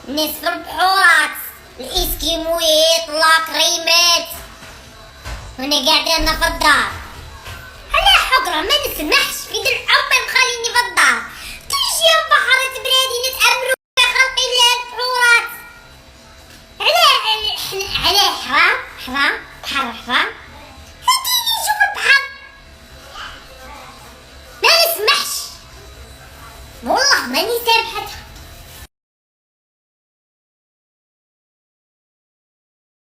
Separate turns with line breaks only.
نصف البحورات، الاسكيمويات، لاكريمات، وانا قاعده انا في الدار على حقره ما نسمحش في دير عمي مخليني في الدار. تيجي بحرة بلادي نتأملوا في خلق الله البحورات. علاه حرام حرام بحر حرام. هاتيني نشوف البحر ما نسمحش والله ماني سامحة.